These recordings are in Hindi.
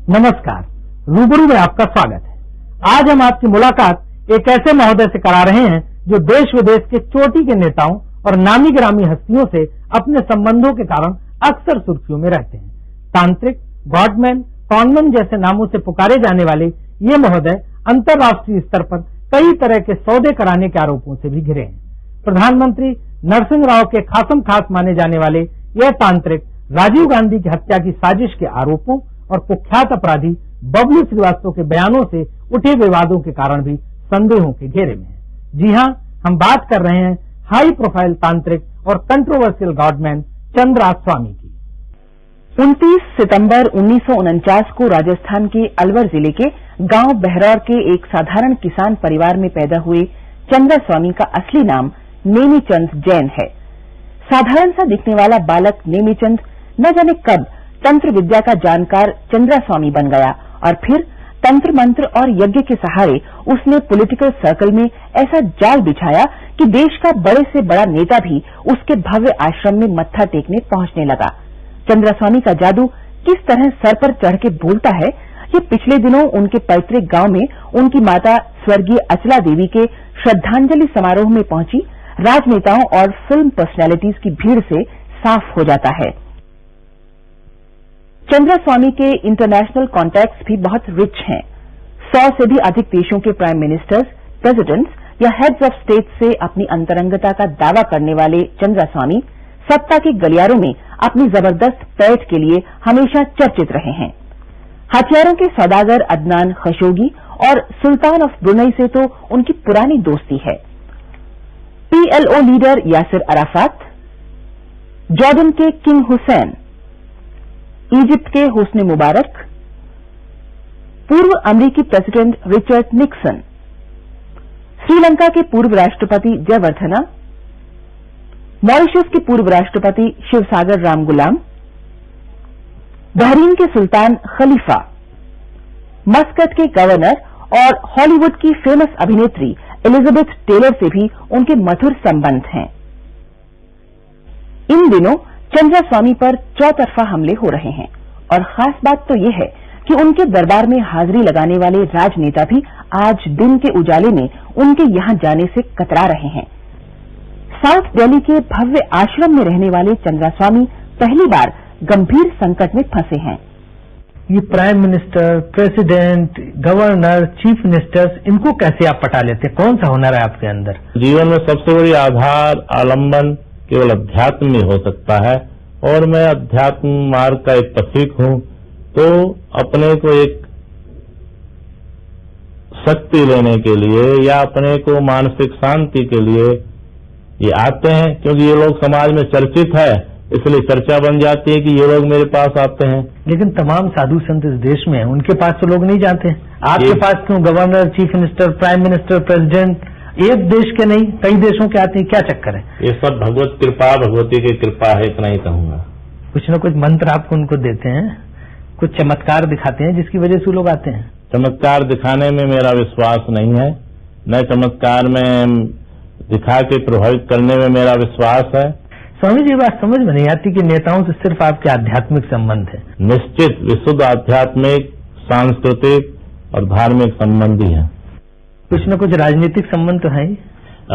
नमस्कार, रूबरू में आपका स्वागत है। आज हम आपकी मुलाकात एक ऐसे महोदय से करा रहे हैं जो देश विदेश के चोटी के नेताओं और नामी गिरामी हस्तियों से अपने संबंधों के कारण अक्सर सुर्खियों में रहते हैं। तांत्रिक, गॉडमैन, कॉनमैन जैसे नामों से पुकारे जाने वाले ये महोदय अंतर्राष्ट्रीय स्तर पर कई तरह के सौदे कराने के आरोपों से भी घिरे हैं। प्रधानमंत्री नरसिंह राव के खासम खास माने जाने वाले यह तांत्रिक राजीव गांधी की हत्या की साजिश के आरोपों और कुख्यात अपराधी बबलू श्रीवास्तव के बयानों से उठे विवादों के कारण भी संदेहों के घेरे में है। जी हां, हम बात कर रहे हैं हाई प्रोफाइल तांत्रिक और कंट्रोवर्शियल गॉडमैन चंद्रा स्वामी की। 29 सितंबर 1949 को राजस्थान के अलवर जिले के गांव बहरौर के एक साधारण किसान परिवार में पैदा हुए चंद्रा स्वामी का असली नाम नेमीचंद जैन है। साधारण सा दिखने वाला बालक नेमीचंद न जाने कब तंत्र विद्या का जानकार चंद्रा स्वामी बन गया और फिर तंत्र मंत्र और यज्ञ के सहारे उसने पॉलिटिकल सर्कल में ऐसा जाल बिछाया कि देश का बड़े से बड़ा नेता भी उसके भव्य आश्रम में मत्था टेकने पहुंचने लगा। चंद्रा स्वामी का जादू किस तरह सर पर चढ़ के बोलता है, ये पिछले दिनों उनके पैतृक गांव में उनकी माता स्वर्गीय अचला देवी के श्रद्धांजलि समारोह में पहुंची राजनेताओं और फिल्म पर्सनैलिटीज की भीड़ से साफ हो जाता है। चंद्रा स्वामी के इंटरनेशनल कॉन्टैक्ट्स भी बहुत रिच हैं। 100 से भी अधिक देशों के प्राइम मिनिस्टर्स, प्रेसिडेंट्स या हेड्स ऑफ स्टेट से अपनी अंतरंगता का दावा करने वाले चंद्रा स्वामी सत्ता के गलियारों में अपनी जबरदस्त पैठ के लिए हमेशा चर्चित रहे हैं। हथियारों के सौदागर अदनान खशोगी और सुल्तान ऑफ ब्रुनई से तो उनकी पुरानी दोस्ती है। PLO leader Yasser Arafat, Jordan के किंग हुसैन, इजिप्ट के हुस्ने मुबारक, पूर्व अमेरिकी प्रेसिडेंट रिचर्ड निक्सन, श्रीलंका के पूर्व राष्ट्रपति जयवर्धना, मॉरिशस के पूर्व राष्ट्रपति शिवसागर रामगुलाम, बहरीन के सुल्तान खलीफा, मस्कट के गवर्नर और हॉलीवुड की फेमस अभिनेत्री एलिजाबेथ टेलर से भी उनके मधुर संबंध हैं। इन दिनों चंद्रा स्वामी पर चौतरफा हमले हो रहे हैं और खास बात तो यह है कि उनके दरबार में हाजिरी लगाने वाले राजनेता भी आज दिन के उजाले में उनके यहां जाने से कतरा रहे हैं। साउथ दिल्ली के भव्य आश्रम में रहने वाले चंद्रा स्वामी पहली बार गंभीर संकट में फंसे हैं। ये prime minister, president, governor, chief ministers, इनको कैसे आप पटा लेते हैं? कौन सा हुनर है आपके अंदर? जीवन में सबसे बड़ी आधार आलम्बन केवल अध्यात्म में हो सकता है और मैं अध्यात्म मार्ग का एक पथिक हूं, तो अपने को एक शक्ति लेने के लिए या अपने को मानसिक शांति के लिए ये आते हैं, क्योंकि ये लोग समाज में चर्चित है, इसलिए चर्चा बन जाती है कि ये लोग मेरे पास आते हैं। लेकिन तमाम साधु संत इस देश में हैं, उनके पास तो लोग नहीं जाते हैं। आपके पास क्यों governor, chief minister, prime minister, president एक देश के नहीं कई देशों के आते हैं? क्या चक्कर है? ये सब भगवत कृपा, भगवती की कृपा है, इतना ही कहूंगा। कुछ न कुछ मंत्र आपको उनको देते हैं, कुछ चमत्कार दिखाते हैं जिसकी वजह से लोग आते हैं। चमत्कार दिखाने में मेरा विश्वास नहीं है, न चमत्कार में दिखा के प्रभावित करने में मेरा विश्वास है। स्वामी जी, बात समझ में नहीं आती कि नेताओं से सिर्फ आपके आध्यात्मिक संबंध है। निश्चित विशुद्ध आध्यात्मिक, सांस्कृतिक और धार्मिक संबंध ही है। कुछ न कुछ राजनीतिक संबंध तो है ही।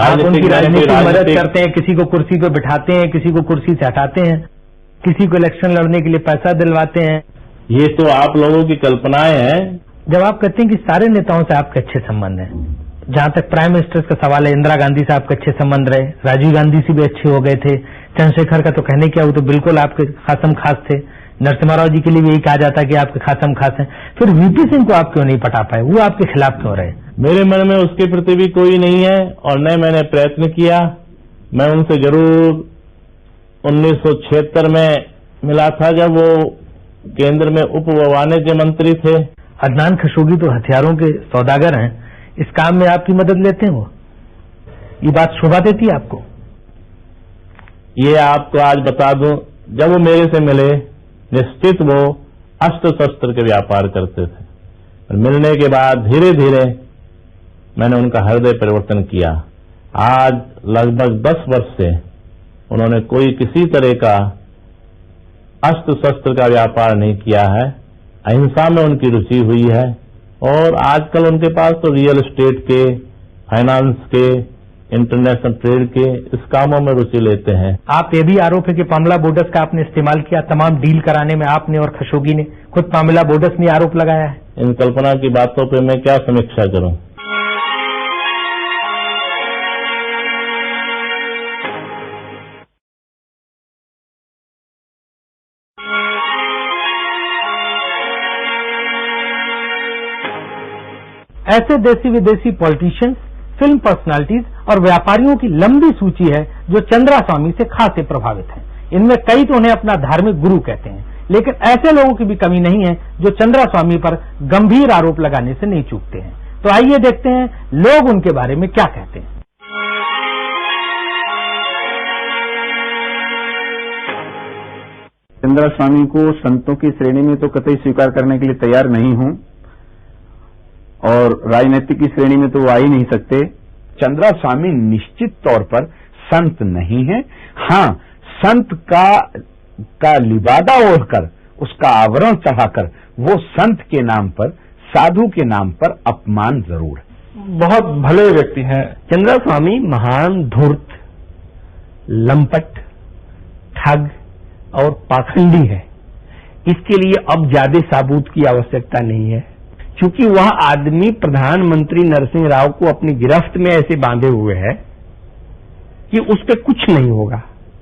आप उनकी राजनीतिक मदद करते हैं, किसी को कुर्सी पे बिठाते हैं, किसी को कुर्सी से हटाते हैं, किसी को इलेक्शन लड़ने के लिए पैसा दिलवाते हैं। ये तो आप लोगों की कल्पनाएं हैं। जब आप कहते हैं कि सारे नेताओं से आपके अच्छे संबंध हैं, जहां तक प्राइम मिनिस्टर्स का सवाल है, इंदिरा गांधी से आपके अच्छे संबंध रहे, राजीव गांधी से भी अच्छे हो गए थे, चंद्रशेखर का तो कहने क्या, वो तो बिल्कुल आपके खासम खास थे, नरसिम्हा राव जी के लिए भी यही कहा जाता कि आपके खासम खास हैं। फिर वीपी सिंह को आप क्यों नहीं पटा पाए? वो आपके खिलाफ क्यों रहे? मेरे मन में उसके प्रति भी कोई नहीं है और न मैंने प्रयत्न किया। मैं उनसे जरूर 1976 में मिला था, जब वो केंद्र में उप वाणिज्य मंत्री थे। अदनान खशोगी तो हथियारों के सौदागर हैं, इस काम में आपकी मदद लेते हैं वो? ये बात शोभा देती है आपको? ये आपको आज बता दूं, जब वो मेरे से मिले, निश्चित वो अस्त्र शस्त्र के व्यापार करते थे, और मिलने के बाद धीरे धीरे मैंने उनका हृदय परिवर्तन किया। आज लगभग 10 वर्ष से उन्होंने कोई किसी तरह का अस्त्र शस्त्र का व्यापार नहीं किया है। अहिंसा में उनकी रुचि हुई है और आजकल उनके पास तो रियल एस्टेट के, फाइनेंस के, इंटरनेशनल ट्रेड के इस कामों में रुचि लेते हैं। आप ये भी आरोप है कि पामला बोडस का आपने इस्तेमाल किया तमाम डील कराने में, आपने और खशोगी ने। खुद पामला बोडस ने आरोप लगाया है। इन कल्पना की बातों पे मैं क्या समीक्षा करूं? ऐसे देसी विदेशी पॉलिटिशियंस, फिल्म पर्सनालिटीज और व्यापारियों की लंबी सूची है जो चंद्रास्वामी से खासे प्रभावित हैं। इनमें कई तो उन्हें अपना धार्मिक गुरु कहते हैं, लेकिन ऐसे लोगों की भी कमी नहीं है जो चंद्रास्वामी पर गंभीर आरोप लगाने से नहीं चूकते हैं। तो आइए देखते हैं लोग उनके बारे में क्या कहते हैं। चंद्रास्वामी को संतों की श्रेणी में तो कतई स्वीकार करने के लिए तैयार नहीं हूं और राजनीतिक की श्रेणी में तो वो आ ही नहीं सकते। चंद्रास्वामी निश्चित तौर पर संत नहीं है। हाँ, संत का लिबादा ओढ़कर, उसका आवरण चढ़ाकर वो संत के नाम पर, साधु के नाम पर अपमान जरूर है। बहुत भले व्यक्ति हैं चंद्रास्वामी। महान धूर्त, लंपट, ठग और पाखंडी है। इसके लिए अब ज्यादा साबूत की आवश्यकता नहीं है, क्योंकि वह आदमी प्रधानमंत्री नरसिंह राव को अपनी गिरफ्त में ऐसे बांधे हुए है कि उस पर कुछ नहीं होगा।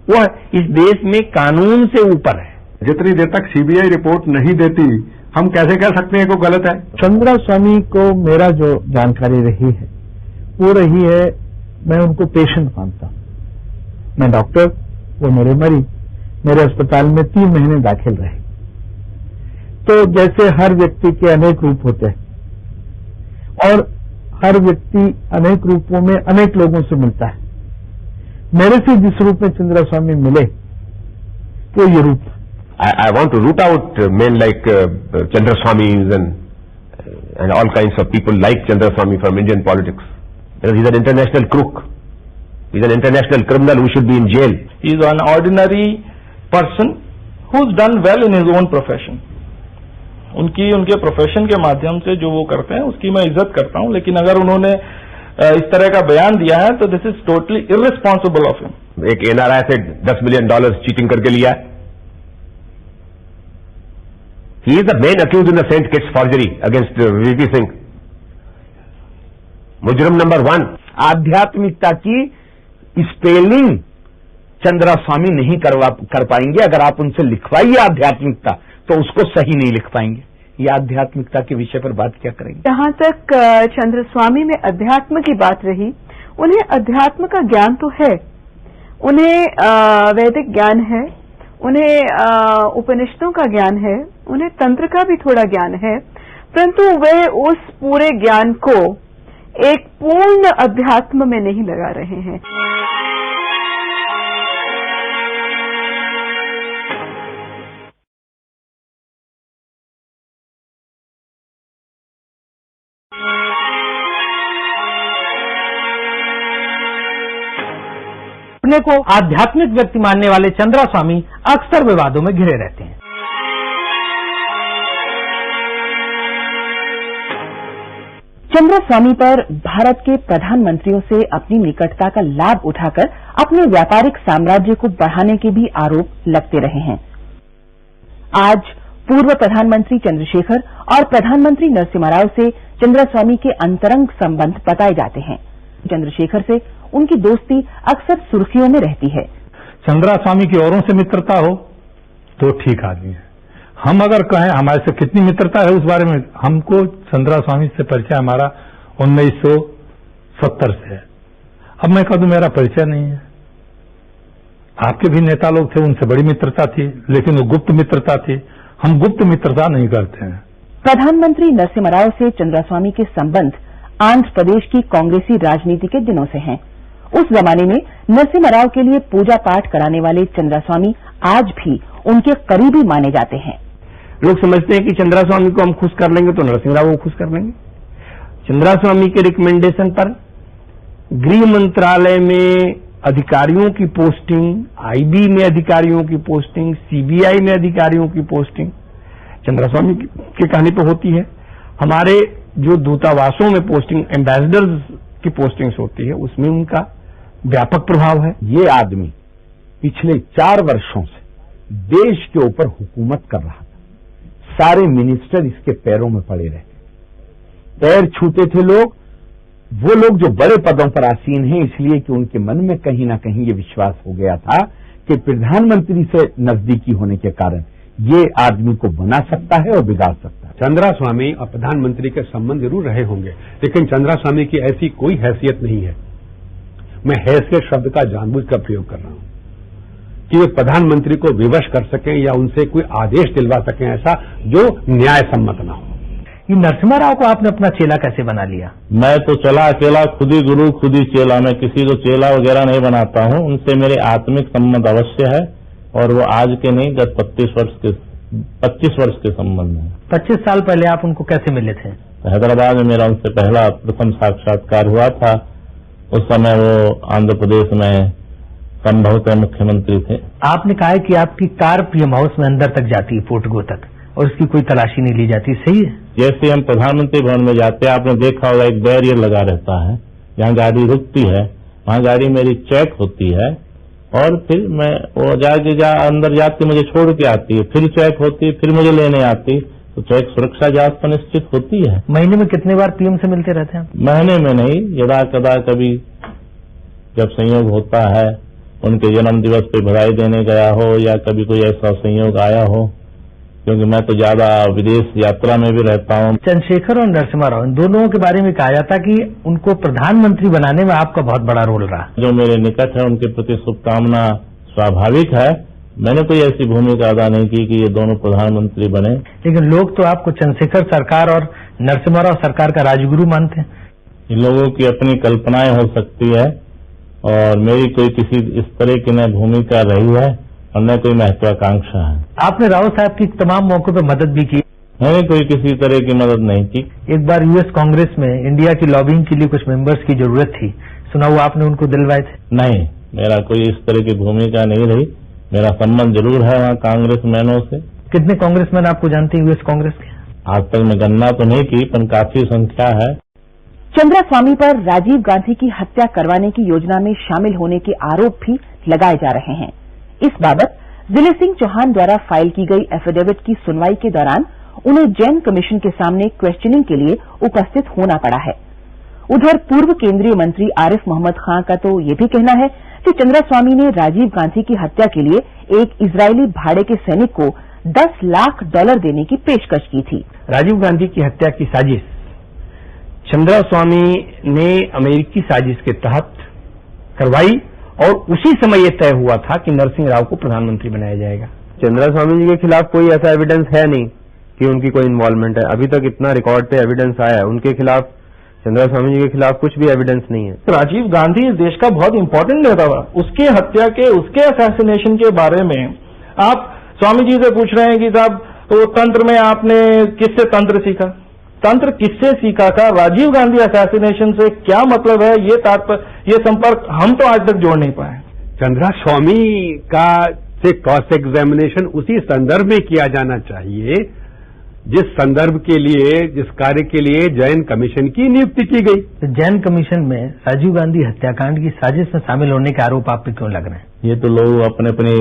वह इस देश में कानून से ऊपर है। जितनी देर तक सीबीआई रिपोर्ट नहीं देती, हम कैसे कह सकते हैं कि गलत है? चंद्रास्वामी को मेरा जो जानकारी रही है वो रही है, मैं उनको पेशेंट मानता हूं। मैं डॉक्टर, वो मेरे मरीज मेरे अस्पताल में 3 महीने दाखिल रहे। तो जैसे हर व्यक्ति के अनेक रूप होते हैं और हर व्यक्ति अनेक रूपों में अनेक लोगों से मिलता है। मेरे से जिस रूप में चंद्रास्वामी मिले वो ये रूप। I want to root out men like Chandraswamis and all kinds of people like Chandraswamy from Indian politics. Because he's an international crook. He's an international criminal who should be in jail. He is an ordinary person who's done well in his own profession. उनके प्रोफेशन के माध्यम से जो वो करते हैं उसकी मैं इज्जत करता हूं, लेकिन अगर उन्होंने इस तरह का बयान दिया है तो this is totally irresponsible of him. एक एनआरआई से $10 मिलियन चीटिंग करके लिया। He is the main accused in the Saint Kitts forgery against VP Singh. मुजरिम नंबर 1। आध्यात्मिकता की स्पेलिंग चंद्रास्वामी नहीं कर पाएंगे। अगर आप उनसे लिखवाइए आध्यात्मिकता तो उसको सही नहीं लिख पाएंगे। ये आध्यात्मिकता के विषय पर बात क्या करेंगे? जहां तक चंद्रास्वामी में अध्यात्म की बात रही, उन्हें अध्यात्म का ज्ञान तो है, उन्हें वैदिक ज्ञान है, उन्हें उपनिषदों का ज्ञान है, उन्हें तंत्र का भी थोड़ा ज्ञान है, परंतु वे उस पूरे ज्ञान को एक पूर्ण अध्यात्म में नहीं लगा रहे हैं। अपने को आध्यात्मिक व्यक्ति मानने वाले चंद्रास्वामी अक्सर विवादों में घिरे रहते हैं। चंद्रास्वामी पर भारत के प्रधानमंत्रियों से अपनी निकटता का लाभ उठाकर अपने व्यापारिक साम्राज्य को बढ़ाने के भी आरोप लगते रहे हैं। आज पूर्व प्रधानमंत्री चंद्रशेखर और प्रधानमंत्री नरसिम्हा राव से चंद्रास्वामी के अंतरंग संबंध बताए जाते हैं। चंद्रशेखर से उनकी दोस्ती अक्सर सुर्खियों में रहती है। चंद्रास्वामी की औरों से मित्रता हो तो ठीक आदमी है। हम अगर कहें हमारे से कितनी मित्रता है उस बारे में, हमको चंद्रास्वामी से परिचय हमारा 1970 से है। अब मैं कह दूं मेरा परिचय नहीं है। आपके भी नेता लोग थे, उनसे बड़ी मित्रता थी, लेकिन वो गुप्त मित्रता थी। हम गुप्त मित्रता नहीं करते हैं। प्रधानमंत्री नरसिम्हा राव से चंद्रास्वामी के संबंध आंध्र प्रदेश की कांग्रेसी राजनीति के दिनों से हैं। उस जमाने में नरसिम्हा राव के लिए पूजा पाठ कराने वाले चंद्रास्वामी आज भी उनके करीबी माने जाते हैं। लोग समझते हैं कि चंद्रास्वामी को हम खुश कर लेंगे तो नरसिम्हा राव को खुश कर लेंगे। चंद्रास्वामी के रिकमेंडेशन पर गृह मंत्रालय में अधिकारियों की पोस्टिंग, आईबी में अधिकारियों की पोस्टिंग, सीबीआई में अधिकारियों की पोस्टिंग, चंद्रास्वामी की कहानी पे होती है। हमारे जो दूतावासों में पोस्टिंग, एम्बेसडर्स की पोस्टिंग्स होती है, उसमें उनका व्यापक प्रभाव है। ये आदमी पिछले 4 वर्षों से देश के ऊपर हुकूमत कर रहा था। सारे मिनिस्टर इसके पैरों में पड़े रहे, पैर छूते थे लोग, वो लोग जो बड़े पदों पर आसीन हैं, इसलिए कि उनके मन में कहीं ना कहीं ये विश्वास हो गया था कि प्रधानमंत्री से नजदीकी होने के कारण ये आदमी को बना सकता है और बिगाड़ सकता है। चंद्रास्वामी और प्रधानमंत्री के संबंध जरूर रहे होंगे, लेकिन चंद्रास्वामी की ऐसी कोई हैसियत नहीं है, मैं हैसियत शब्द का जानबूझकर प्रयोग कर रहा हूं, कि वे प्रधानमंत्री को विवश कर सकें या उनसे कोई आदेश दिलवा सकें ऐसा जो न्याय सम्मत ना हो। ये नरसिम्हा राव को आपने अपना चेला कैसे बना लिया? मैं तो चला अकेला, खुद ही गुरु खुद ही चेला। मैं किसी को चेला वगैरह नहीं बनाता हूं। उनसे मेरे आत्मिक संबंध अवश्य है, और वो आज के नहीं, गत 25 वर्ष के संबंध है। 25 साल पहले आप उनको कैसे मिले थे? हैदराबाद में मेरा उनसे पहला प्रथम साक्षात्कार हुआ था। उस समय वो आंध्र प्रदेश में संभवतः मुख्यमंत्री थे। आपने कहा है कि आपकी कार पीएम हाउस में अंदर तक जाती है, पोर्टगो तक, और उसकी कोई तलाशी नहीं ली जाती, सही है? जैसे हम प्रधानमंत्री भवन में जाते हैं, आपने देखा होगा एक बैरियर लगा रहता है, जहां गाड़ी रुकती है वहां गाड़ी मेरी चेक होती है, और फिर मैं वो अंदर जाती मुझे छोड़ के आती है, फिर चेक होती है, फिर मुझे लेने आती, तो चेक सुरक्षा जांच पर निश्चित होती है। महीने में कितने बार पीएम से मिलते रहते हैं? महीने में नहीं, यदा कदा कभी जब संयोग होता है, उनके जन्म दिवस पे बधाई देने गया हो या कभी कोई ऐसा संयोग आया हो, क्योंकि मैं तो ज्यादा विदेश यात्रा में भी रहता हूं। चंद्रशेखर और नरसिम्हा राव, इन दोनों के बारे में कहा जाता कि उनको प्रधानमंत्री बनाने में आपका बहुत बड़ा रोल रहा। जो मेरे निकट है उनके प्रति शुभकामना स्वाभाविक है। मैंने कोई ऐसी भूमिका अदा नहीं की कि ये दोनों प्रधानमंत्री बने। लेकिन लोग तो आपको चंद्रशेखर सरकार और नरसिम्हा राव सरकार का राजगुरु मानते हैं। इन लोगों की अपनी कल्पनाएं हो सकती है, और मेरी कोई किसी इस तरह की न भूमिका रही है और न कोई महत्वाकांक्षा है। आपने राव साहब की तमाम मौकों पर मदद भी की। मैंने कोई किसी तरह की मदद नहीं की। एक बार यूएस कांग्रेस में इंडिया की लॉबिंग के लिए कुछ मेंबर्स की जरूरत थी, सुना हुआ आपने उनको दिलवाए थे? नहीं, मेरा कोई इस तरह की भूमिका नहीं रही। मेरा संबंध जरूर है वहाँ कांग्रेसमैनों से। कितने कांग्रेसमैन आपको जानते हैं यूएस कांग्रेस के? आज तक मैं गणना तो नहीं की, पर काफी संख्या है। चंद्रास्वामी पर राजीव गांधी की हत्या करवाने की योजना में शामिल होने के आरोप भी लगाए जा रहे हैं। इस बाबत दिलीप सिंह चौहान द्वारा फाइल की गई एफिडेविट की सुनवाई के दौरान उन्हें जैन कमीशन के सामने क्वेश्चनिंग के लिए उपस्थित होना पड़ा है। उधर पूर्व केंद्रीय मंत्री आरिफ मोहम्मद खां का तो ये भी कहना है कि चंद्रास्वामी ने राजीव गांधी की हत्या के लिए एक इजरायली भाड़े के सैनिक को $10 लाख देने की पेशकश की थी। राजीव गांधी की हत्या की साजिश चंद्रास्वामी ने अमेरिकी साजिश के तहत करवाई, और उसी समय यह तय हुआ था कि नरसिंह राव को प्रधानमंत्री बनाया जाएगा। चंद्रास्वामी जी के खिलाफ कोई ऐसा एविडेंस है नहीं कि उनकी कोई इन्वॉल्वमेंट है। अभी तक इतना रिकॉर्ड पे एविडेंस आया है, उनके खिलाफ, चंद्रास्वामी जी के खिलाफ कुछ भी एविडेंस नहीं है। राजीव गांधी इस देश का बहुत इंपॉर्टेंट नेता था। उसके हत्या के, उसके असैसिनेशन के बारे में आप स्वामी जी से पूछ रहे हैं कि साहब तो तंत्र में आपने किससे तंत्र सीखा? तंत्र किससे सीखा था? राजीव गांधी असैसिनेशन से क्या मतलब है? ये संपर्क हम तो आज तक जोड़ नहीं पाए। चंद्रास्वामी का से क्रॉस एग्जामिनेशन उसी संदर्भ में किया जाना चाहिए जिस संदर्भ के लिए, जिस कार्य के लिए जैन कमीशन की नियुक्ति की गई। तो जैन कमीशन में राजीव गांधी हत्याकांड की साजिश में शामिल होने के आरोप आप पे क्यों लग रहे हैं? ये तो लोग अपने अपनी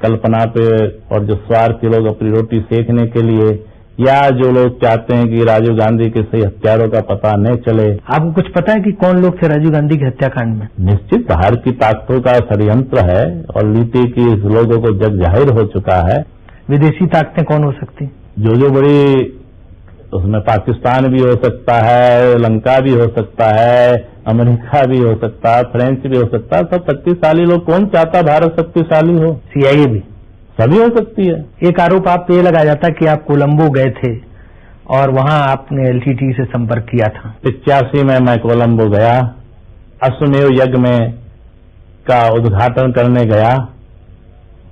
कल्पना पे, और जो स्वार्थी लोग अपनी रोटी सेकने के लिए, या जो लोग चाहते हैं कि राजीव गांधी के सही हत्यारों का पता न चले। आपको कुछ पता है कि कौन लोग थे राजीव गांधी के हत्याकांड में? निश्चित बाहर की ताकतों का षड्यंत्र है, और नीति की लोगों को जग जाहिर हो चुका है। विदेशी ताकतें कौन हो सकती? जो बड़ी, उसमें पाकिस्तान भी हो सकता है, लंका भी हो सकता है, अमेरिका भी हो सकता है, फ्रेंच भी हो सकता है। सब शक्तिशाली लोग, कौन चाहता भारत शक्तिशाली हो? CIA भी सभी हो सकती है। एक आरोप आप पे लगाया जाता है कि आप कोलंबो गए थे और वहां आपने LTT से संपर्क किया था। 85 में मैं कोलंबो गया, अश्वमेव यज्ञ में का उद्घाटन करने गया।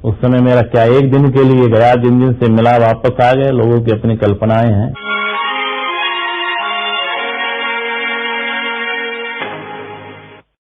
उस समय मेरा क्या एक दिन के लिए गया, दिन से मिला, वापस आ गए। लोगों की अपनी कल्पनाएं हैं।